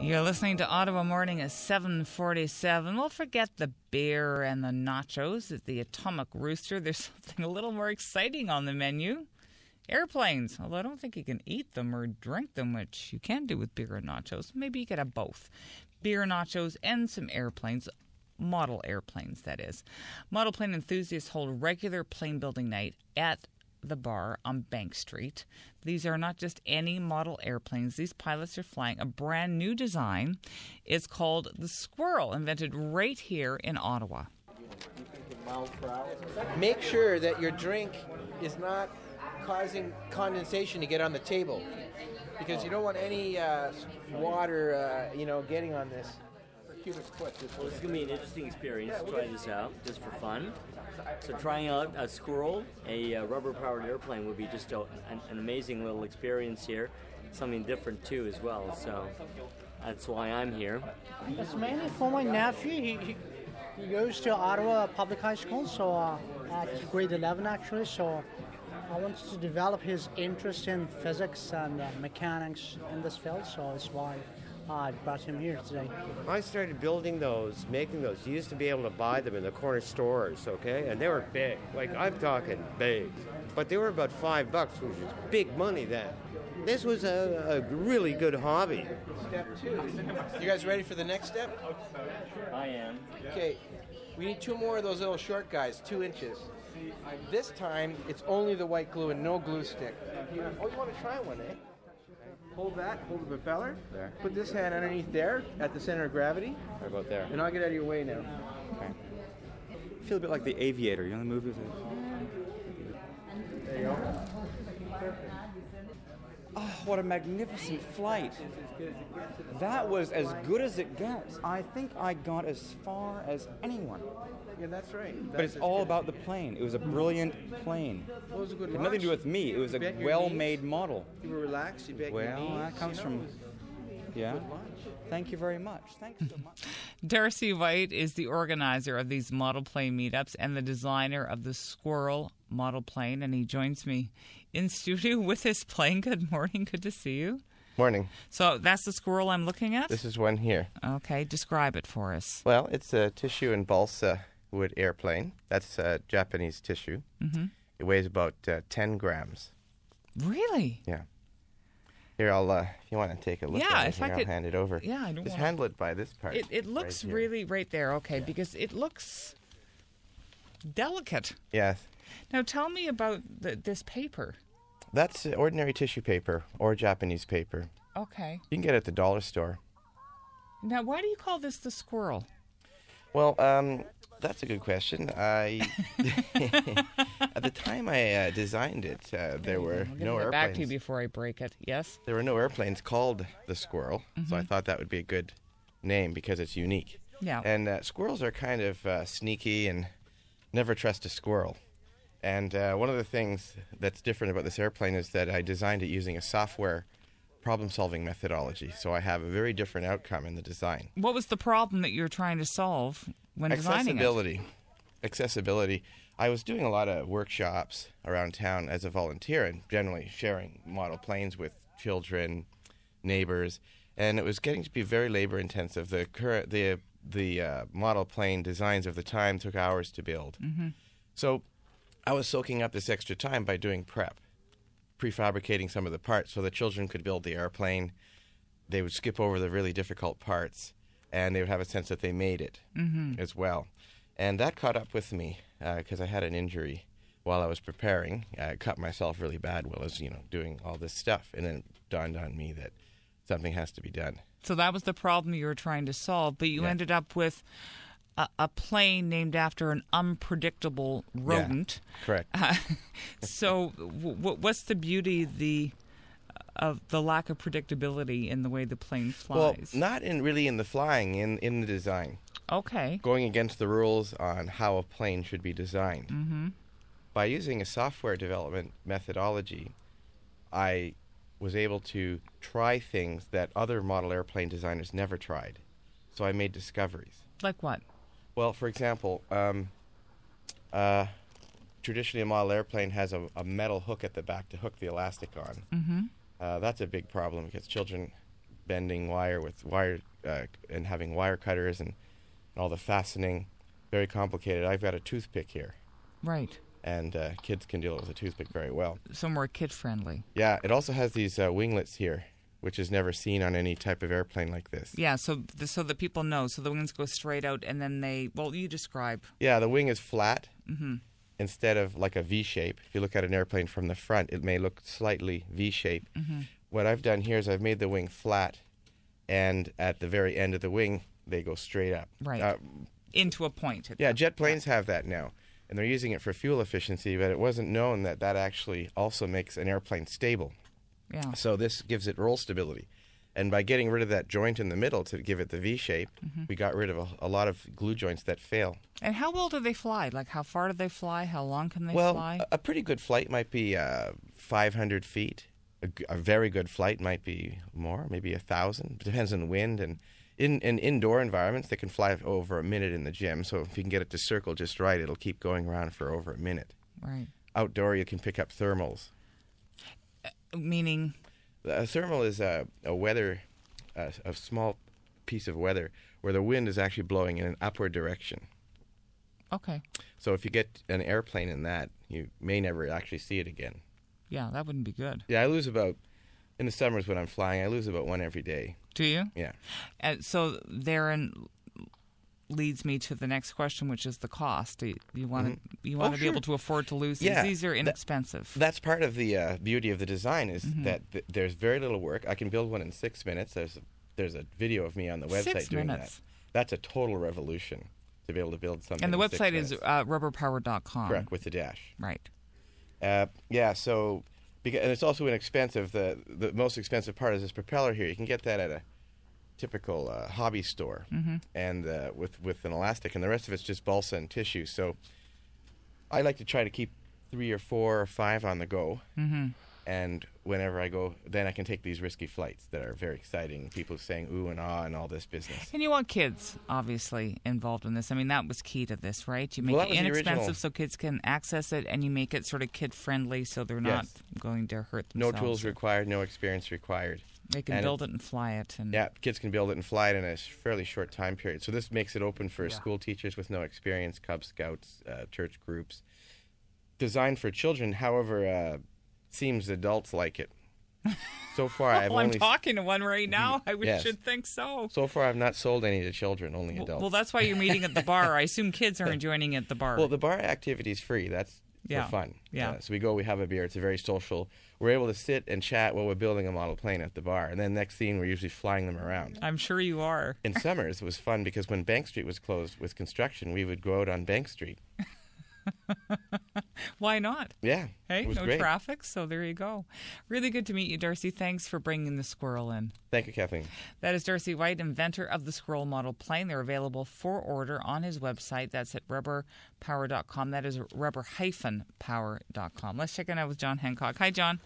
You're listening to Ottawa Morning at 7:47. Well, forget the beer and the nachos at the Atomic Rooster. There's something a little more exciting on the menu. Airplanes, although I don't think you can eat them or drink them, which you can do with beer and nachos. Maybe you could have both. Beer, nachos, and some airplanes. Model airplanes, that is. Model plane enthusiasts hold regular plane building night at the bar on Bank Street. These are not just any model airplanes. These pilots are flying a brand new design. It's called the Squirrel, invented right here in Ottawa. Make sure that your drink is not causing condensation to get on the table, because you don't want any water, getting on this. Well, it's going to be an interesting experience to try this out, just for fun. So trying out a Squirrel, a rubber-powered airplane, would be just an amazing little experience here. Something different, too, as well. So that's why I'm here. It's mainly for my nephew. He goes to Ottawa Public High School, so at grade 11, actually. So I wanted to develop his interest in physics and mechanics in this field, so that's why I brought him here today. I started building those, making those. You used to be able to buy them in the corner stores, okay? And they were big. Like, I'm talking big. But they were about $5, which was big money then. This was a really good hobby. Step 2. You guys ready for the next step? I am. Okay. We need 2 more of those little short guys, 2 inches. This time, it's only the white glue and no glue stick. Oh, you want to try one, eh? Hold that, hold the propeller. There. Put this hand underneath there at the center of gravity. How about there? And I'll get out of your way now. Okay. I feel a bit like The Aviator. You know the movie? There you go. Oh, what a magnificent flight. That was as good as it gets. I think I got as far as anyone. Yeah, that's right. But it's all about the plane. It was a brilliant plane. Well, it was a good It had launch. nothing to do with me. It was a well-made model. You were relaxed, you bent your knees. Well, that comes from... Yeah. Thank you very much. Thanks so much. Darcy White is the organizer of these model plane meetups and the designer of the Squirrel model plane, and he joins me in studio with his plane. Good morning. Good to see you. Morning. So that's the Squirrel I'm looking at? This is one here. Okay, describe it for us. Well, it's a tissue and balsa wood airplane. That's Japanese tissue. Mm-hmm. It weighs about 10 grams. Really? Yeah. Here, I'll if you want to take a look at it, I'll hand it over. Yeah, I don't Just want handle it by this part. It looks right really right there, okay, because it looks delicate. Yes. Now tell me about this paper. That's ordinary tissue paper or Japanese paper. Okay. You can get it at the dollar store. Now, why do you call this the Squirrel? Well, that's a good question. At the time I designed it, there were no airplanes. Back to you before I break it. Yes. There were no airplanes called the Squirrel, so I thought that would be a good name because it's unique. Yeah. And squirrels are kind of sneaky and never trust a squirrel. And one of the things that's different about this airplane is that I designed it using a software problem-solving methodology, so I have a very different outcome in the design. What was the problem that you're trying to solve when designing it? Accessibility. I was doing a lot of workshops around town as a volunteer and generally sharing model planes with children, neighbors, and it was getting to be very labor-intensive. The model plane designs of the time took hours to build. Mm-hmm. So I was soaking up this extra time by doing prefabricating some of the parts so the children could build the airplane. They would skip over the really difficult parts, and they would have a sense that they made it as well. And that caught up with me because I had an injury while I was preparing. I cut myself really bad while I was, doing all this stuff, and then it dawned on me that something has to be done. So that was the problem you were trying to solve, but you ended up with a plane named after an unpredictable rodent. Yeah, correct. So what's the beauty of the lack of predictability in the way the plane flies? Well, not really in the flying, in the design. Okay. Going against the rules on how a plane should be designed. Mm-hmm. By using a software development methodology, I was able to try things that other model airplane designers never tried. So I made discoveries. Like what? Well, for example, traditionally a model airplane has a metal hook at the back to hook the elastic on. Mm-hmm. That's a big problem because children bending wire with wire and having wire cutters and all the fastening. Very complicated. I've got a toothpick here. Right. And kids can deal with a toothpick very well. So more kid-friendly. Yeah, it also has these winglets here, which is never seen on any type of airplane like this. Yeah, so that people know. So the wings go straight out, and then you describe. Yeah, the wing is flat instead of like a V shape. If you look at an airplane from the front, it may look slightly V-shaped. What I've done here is I've made the wing flat, and at the very end of the wing, they go straight up. Right. Into a point. Yeah, jet planes have that now. And they're using it for fuel efficiency, but it wasn't known that actually also makes an airplane stable. Yeah. So this gives it roll stability. And by getting rid of that joint in the middle to give it the V shape, we got rid of a lot of glue joints that fail. And how well do they fly? Like, how far do they fly? How long can they fly? Well, a pretty good flight might be 500 feet. A very good flight might be more, maybe 1,000. It depends on the wind. And in indoor environments, they can fly over a minute in the gym. So if you can get it to circle just right, it'll keep going around for over a minute. Right. Outdoor, you can pick up thermals. Meaning? A thermal is a small piece of weather where the wind is actually blowing in an upward direction. Okay. So if you get an airplane in that, you may never actually see it again. Yeah, that wouldn't be good. Yeah, I lose about, in the summers when I'm flying, I lose about one every day. Do you? Yeah. So therein leads me to the next question, which is the cost. You want to be able to afford to lose these. These are inexpensive. That's part of the beauty of the design is that there's very little work. I can build one in 6 minutes. There's a video of me on the website 6 doing minutes. that. That's a total revolution to be able to build something. And the in website 6 minutes. is rubberpower.com. Correct, with the dash. Right. So, and it's also inexpensive. The most expensive part is this propeller here. You can get that at a typical hobby store, and with an elastic, and the rest of it's just balsa and tissue. So I like to try to keep 3 or 4 or 5 on the go, and whenever I go, then I can take these risky flights that are very exciting. People saying ooh and ah and all this business. And you want kids, obviously, involved in this. I mean, that was key to this, right? You make it inexpensive so kids can access it, and you make it sort of kid-friendly so they're not going to hurt themselves. No tools required, no experience required. They can build it and fly it. Yeah, kids can build it and fly it in a fairly short time period. So this makes it open for school teachers with no experience, Cub Scouts, church groups. Designed for children, however, seems adults like it. So far, I'm talking to one right now. I should think so. So far, I've not sold any to children, only adults. Well, that's why you're meeting at the bar. I assume kids are joining at the bar. Well, the bar activity is free. That's for fun. Yeah. So we have a beer. It's a very social. We're able to sit and chat while we're building a model plane at the bar. And then next scene, we're usually flying them around. I'm sure you are. In summers, it was fun because when Bank Street was closed with construction, we would go out on Bank Street. Why not? Yeah. Hey, no great. traffic, so there you go. Really good to meet you, Darcy. Thanks for bringing the squirrel in. Thank you, Kathleen. That is Darcy White, inventor of the squirrel model plane. They're available for order on his website. That's at rubberpower.com. That is rubber-power.com. Let's check it out with John Hancock. Hi, John.